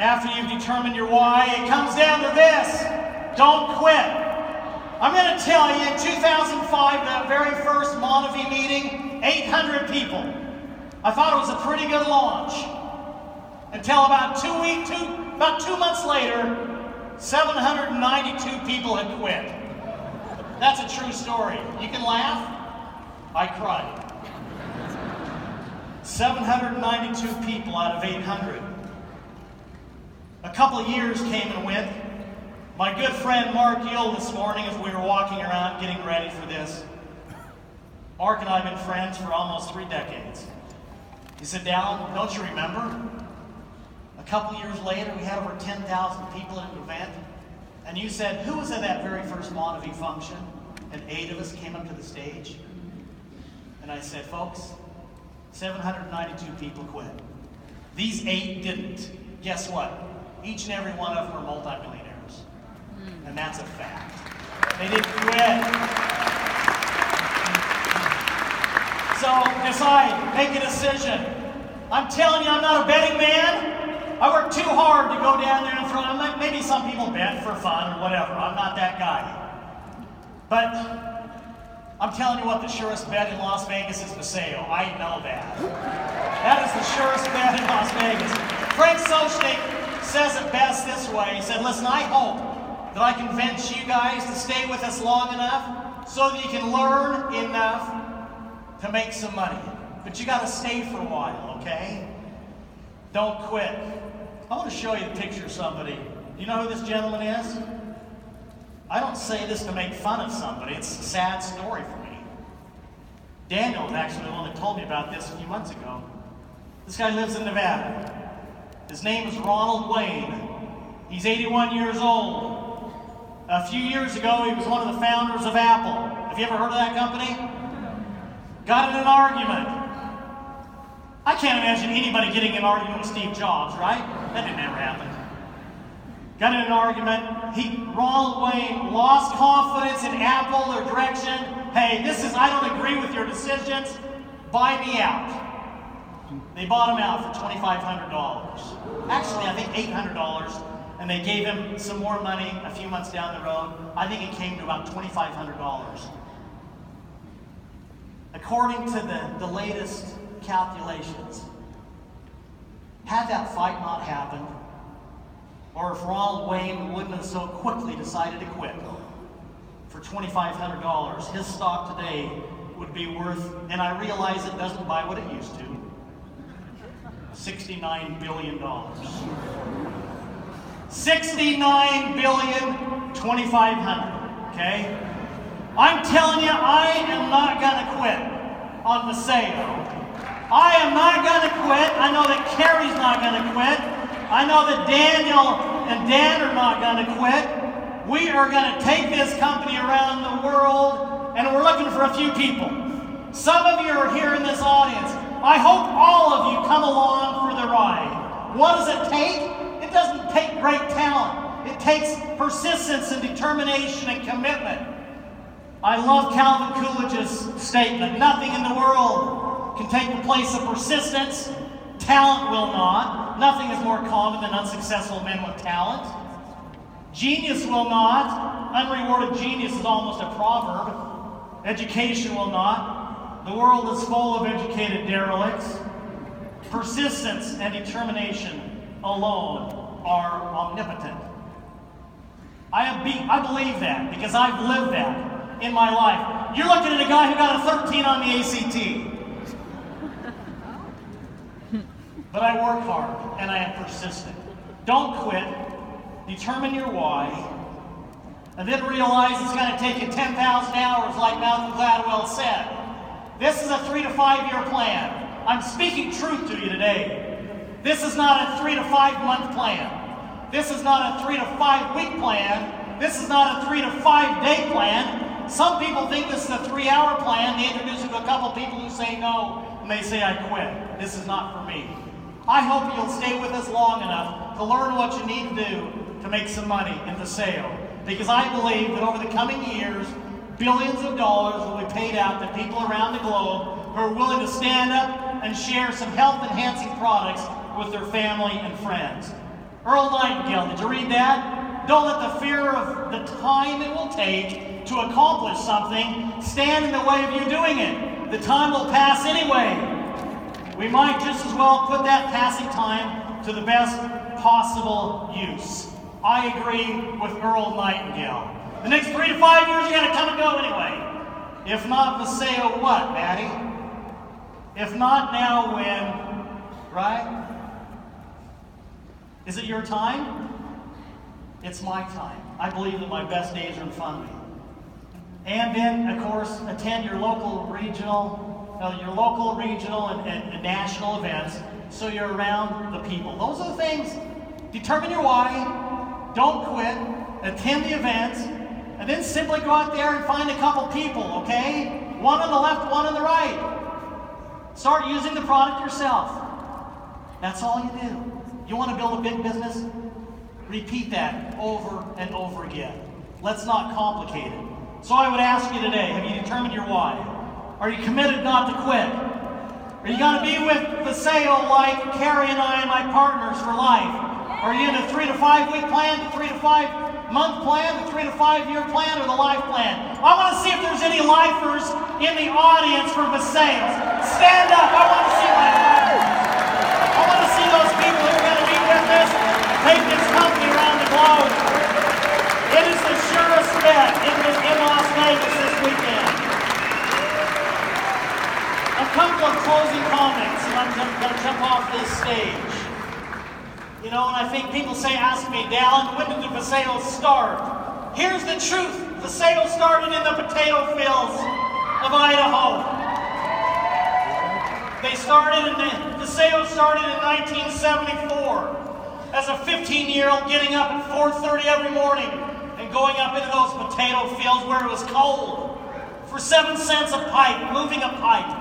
after you've determined your why, it comes down to this: don't quit. I'm going to tell you, in 2005, that very first Monavie meeting, 800 people. I thought it was a pretty good launch. Until about 2 months later, 792 people had quit. That's a true story. You can laugh. I cried. 792 people out of 800. A couple of years came and went. My good friend Mark Yule this morning, as we were walking around getting ready for this, Mark and I have been friends for almost 3 decades. He said, "Dallin, don't you remember? A couple of years later, we had over 10,000 people at an event, and you said, who was at that very first Monavie function?" And 8 of us came up to the stage. And I said, "Folks, 792 people quit. These 8 didn't. Guess what? Each and every one of them are multimillionaires. And that's a fact. They didn't quit." So decide, make a decision. I'm telling you, I'm not a betting man. I work too hard to go down there and throw. Maybe some people bet for fun or whatever. I'm not that guy. But I'm telling you what, the surest bet in Las Vegas is Vasayo. I know that. That is the surest bet in Las Vegas. Frank Sochnik says it best this way. He said, "Listen, I hope that I convince you guys to stay with us long enough so that you can learn enough to make some money. But you got to stay for a while, okay? Don't quit." I want to show you a picture of somebody. Do you know who this gentleman is? I don't say this to make fun of somebody. It's a sad story for me. Daniel was actually the one that told me about this a few months ago. This guy lives in Nevada. His name is Ronald Wayne. He's 81 years old. A few years ago, he was one of the founders of Apple. Have you ever heard of that company? Got in an argument. I can't imagine anybody getting in an argument with Steve Jobs, right? That didn't ever happen. Got in an argument. Ronald Wayne lost confidence in Apple, their direction. "Hey, I don't agree with your decisions. Buy me out." They bought him out for $2,500. Actually, I think $800. And they gave him some more money a few months down the road. I think it came to about $2,500. According to the latest calculations, had that fight not happened, or if Ronald Wayne wouldn't have so quickly decided to quit for $2,500, his stock today would be worth, and I realize it doesn't buy what it used to, $69 billion. $69 billion, $2,500, okay? I'm telling you, I am not going to quit on Vasayo. I am not going to quit. I know that Carrie's not going to quit. I know that Daniel and Dan are not going to quit. We are going to take this company around the world, and we're looking for a few people. Some of you are here in this audience. I hope all of you come along for the ride. What does it take? It doesn't take great talent. It takes persistence and determination and commitment. I love Calvin Coolidge's statement: "Nothing in the world can take the place of persistence. Talent will not. Nothing is more common than unsuccessful men with talent. Genius will not. Unrewarded genius is almost a proverb. Education will not. The world is full of educated derelicts. Persistence and determination alone are omnipotent." I believe that because I've lived that in my life. You're looking at a guy who got a 13 on the ACT. But I work hard and I am persistent. Don't quit. Determine your why. And then realize it's going to take you 10,000 hours, like Malcolm Gladwell said. This is a 3 to 5 year plan. I'm speaking truth to you today. This is not a 3 to 5 month plan. This is not a 3 to 5 week plan. This is not a 3 to 5 day plan. Some people think this is a 3 hour plan. They introduce it to a couple people who say no, and they say, "I quit. This is not for me." I hope you'll stay with us long enough to learn what you need to do to make some money in Vasayo. Because I believe that over the coming years, billions of dollars will be paid out to people around the globe who are willing to stand up and share some health-enhancing products with their family and friends. Earl Nightingale, did you read that? Don't let the fear of the time it will take to accomplish something stand in the way of you doing it. The time will pass anyway. We might just as well put that passing time to the best possible use. I agree with Earl Nightingale. The next 3 to 5 years, you're going to come and go anyway. If not Vasayo, what, Maddie? If not now, when? Right? Is it your time? It's my time. I believe that my best days are in front of me. And then, of course, attend your local, regional, and national events so you're around the people. Those are the things. Determine your why. Don't quit. Attend the events. And then simply go out there and find a couple people, okay? One on the left, one on the right. Start using the product yourself. That's all you do. You want to build a big business? Repeat that over and over again. Let's not complicate it. So I would ask you today, have you determined your why? Are you committed not to quit? Are you going to be with Vasayo like Carrie and I and my partners for life? Are you in a 3 to 5 week plan, the 3 to 5 month plan, the 3 to 5 year plan, or the life plan? I want to see if there's any lifers in the audience for Vasayo. Stand up. I want to see my lifers. I want to see those people who are going to be with us, take this company around the globe. It is the surest bet in Las Vegas this weekend. A couple of closing comments, and I'm going to jump off this stage. You know, and I think people ask me, Dallin, when did the Vasayo start? Here's the truth. Vasayo started in the potato fields of Idaho. Vasayo started in 1974 as a 15-year-old getting up at 4:30 every morning and going up into those potato fields where it was cold for 7 cents a pipe, moving a pipe,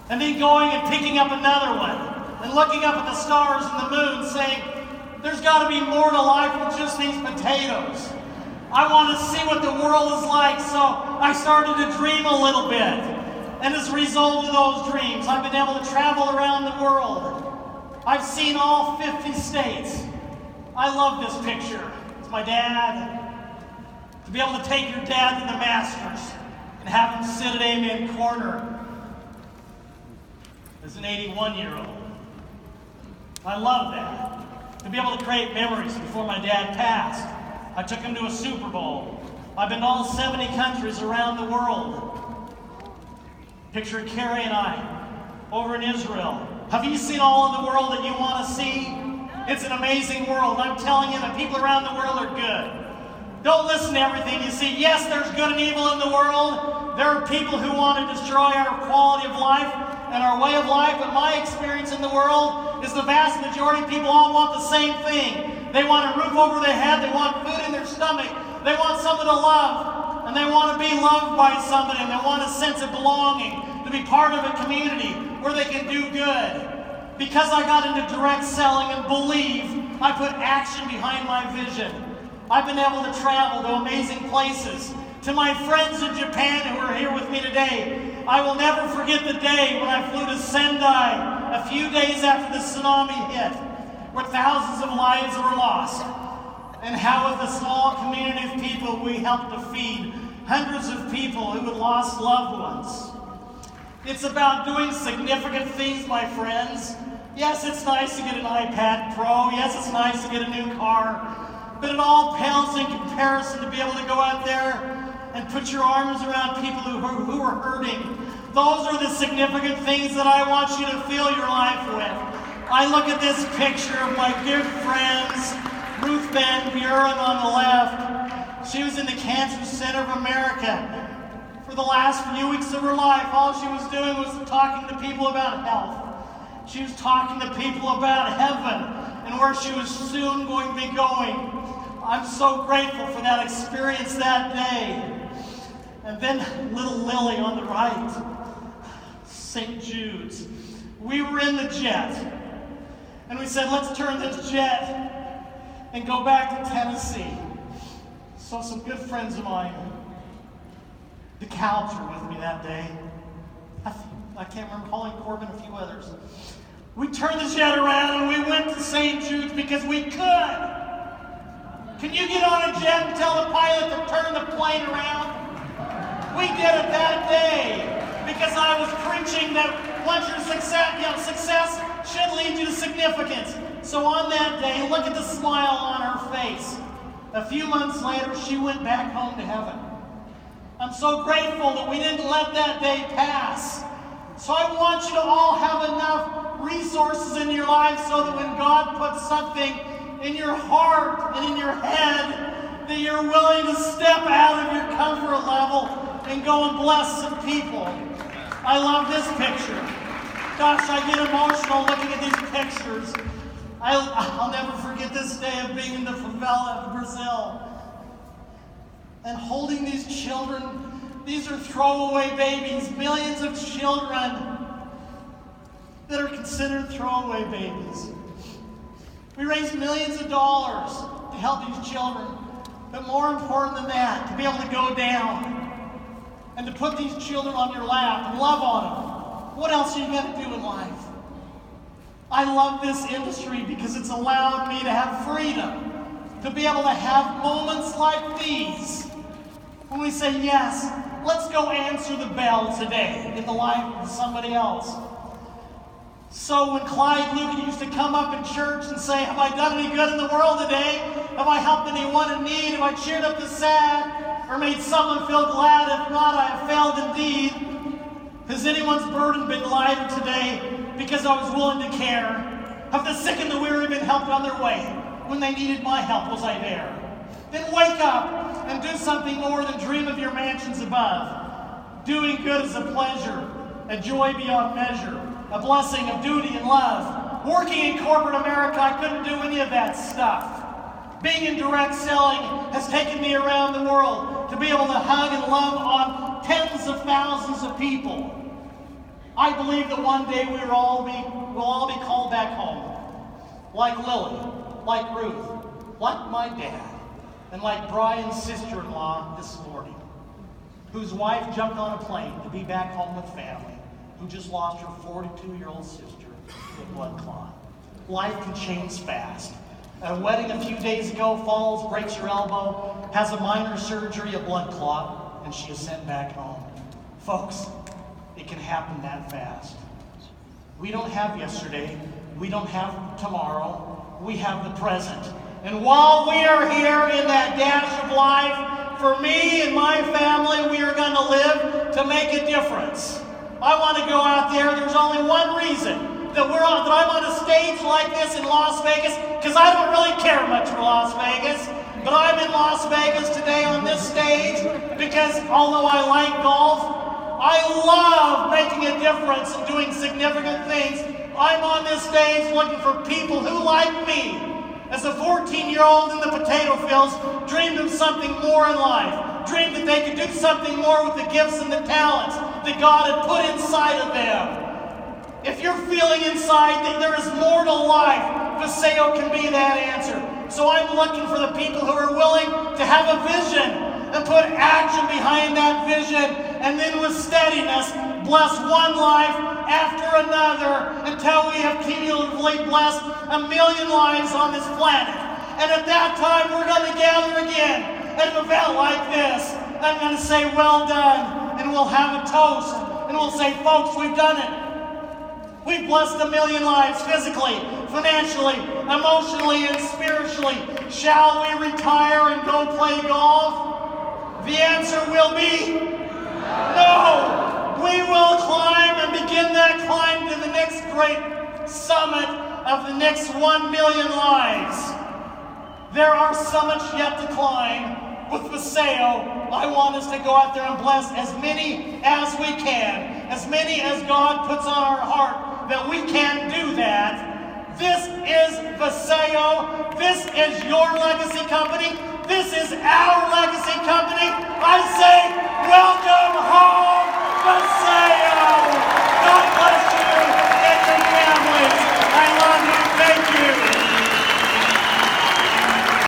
and then going and picking up another one and looking up at the stars and the moon saying, there's got to be more to life than just these potatoes. I want to see what the world is like, so I started to dream a little bit. And as a result of those dreams, I've been able to travel around the world. I've seen all 50 states. I love this picture. It's my dad. To be able to take your dad to the Masters and have him sit at Amen Corner as an 81-year-old. I love that. To be able to create memories before my dad passed. I took him to a Super Bowl. I've been to all 70 countries around the world. Picture Carrie and I over in Israel. Have you seen all of the world that you want to see? It's an amazing world. I'm telling you, the people around the world are good. Don't listen to everything you see. Yes, there's good and evil in the world. There are people who want to destroy our quality of life and our way of life, but my experience in the world is the vast majority of people all want the same thing. They want a roof over their head, they want food in their stomach, they want someone to love, and they want to be loved by somebody, and they want a sense of belonging, to be part of a community where they can do good. Because I got into direct selling and believe, I put action behind my vision. I've been able to travel to amazing places. To my friends in Japan who are here with me today, I will never forget the day when I flew to Sendai a few days after the tsunami hit, where thousands of lives were lost, and how with a small community of people we helped to feed hundreds of people who had lost loved ones. It's about doing significant things, my friends. Yes, it's nice to get an iPad Pro. Yes, it's nice to get a new car. But it all pales in comparison to be able to go out there and put your arms around people who are hurting. Those are the significant things that I want you to fill your life with. I look at this picture of my good friends, Ruth Van Buren on the left. She was in the Cancer Center of America. For the last few weeks of her life, all she was doing was talking to people about health. She was talking to people about heaven and where she was soon going to be going. I'm so grateful for that experience that day. And then little Lily on the right, St. Jude's. We were in the jet. And we said, let's turn this jet and go back to Tennessee. So some good friends of mine, the Calbs were with me that day. I can't remember, Holly Corbin, a few others. We turned the jet around and we went to St. Jude's because we could. Can you get on a jet and tell the pilot to turn the plane around? We did it that day because I was preaching that once your success should lead you to significance. So on that day, look at the smile on her face. A few months later, she went back home to heaven. I'm so grateful that we didn't let that day pass. So I want you to all have enough resources in your life so that when God puts something in your heart and in your head, that you're willing to step out of your comfort level and go and bless some people. I love this picture. Gosh, I get emotional looking at these pictures. I'll never forget this day of being in the favela of Brazil and holding these children. These are throwaway babies, millions of children that are considered throwaway babies. We raised millions of dollars to help these children, but more important than that, to be able to go down and to put these children on your lap and love on them. What else are you going to do in life? I love this industry because it's allowed me to have freedom, to be able to have moments like these when we say, yes, let's go answer the bell today in the life of somebody else. So when Clyde Luke used to come up in church and say, have I done any good in the world today? Have I helped anyone in need? Have I cheered up the sad? Or made someone feel glad? If not, I have failed indeed. Has anyone's burden been lighter today because I was willing to care? Have the sick and the weary been helped on their way? When they needed my help, was I there? Then wake up and do something more than dream of your mansions above. Doing good is a pleasure, a joy beyond measure, a blessing of duty and love. Working in corporate America, I couldn't do any of that stuff. Being in direct selling has taken me around the world to be able to hug and love on tens of thousands of people. I believe that one day we'll all be called back home. Like Lily, like Ruth, like my dad, and like Brian's sister-in-law this morning, whose wife jumped on a plane to be back home with family, who just lost her 42-year-old sister to a blood clot. Life can change fast. At a wedding a few days ago, falls, breaks her elbow, has a minor surgery, a blood clot, and she is sent back home. Folks, it can happen that fast. We don't have yesterday. We don't have tomorrow. We have the present. And while we are here in that dash of life, for me and my family, we are going to live to make a difference. I want to go out there. There's only one reason that I'm on a stage like this in Las Vegas, because I don't really care much for Las Vegas, but I'm in Las Vegas today on this stage because although I like golf, I love making a difference and doing significant things. I'm on this stage looking for people who, like me, as a 14-year-old in the potato fields, dreamed of something more in life, dreamed that they could do something more with the gifts and the talents that God had put inside of them. If you're feeling inside that there is more to life, Vasayo can be that answer. So I'm looking for the people who are willing to have a vision and put action behind that vision, and then with steadiness, bless one life after another until we have cumulatively blessed 1 million lives on this planet. And at that time, we're going to gather again at an event like this. I'm going to say, well done, and we'll have a toast, and we'll say, folks, we've done it. We've blessed 1 million lives physically, financially, emotionally, and spiritually. Shall we retire and go play golf? The answer will be no. We will climb and begin that climb to the next great summit of the next 1 million lives. There are so much yet to climb. With Vasayo, I want us to go out there and bless as many as we can, as many as God puts on our heart, that we can do that. This is Vasayo. This is your legacy company. This is our legacy company.